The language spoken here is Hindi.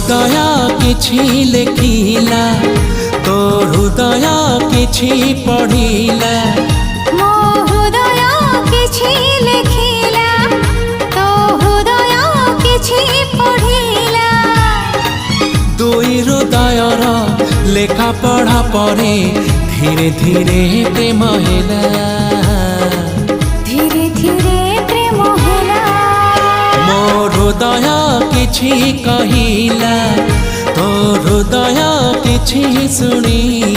हृदय किछि लेखिला तो हृदय किछि पढ़िला मो हृदय किछि लेखिला तो हृदय किछि पढ़िला दुई हृदयर लेखा पढ़ा परे धीरे धीरे प्रेम होला धीरे धीरे प्रेम होला मो हृदय किछि कहिला तो हृदय किछि सुनी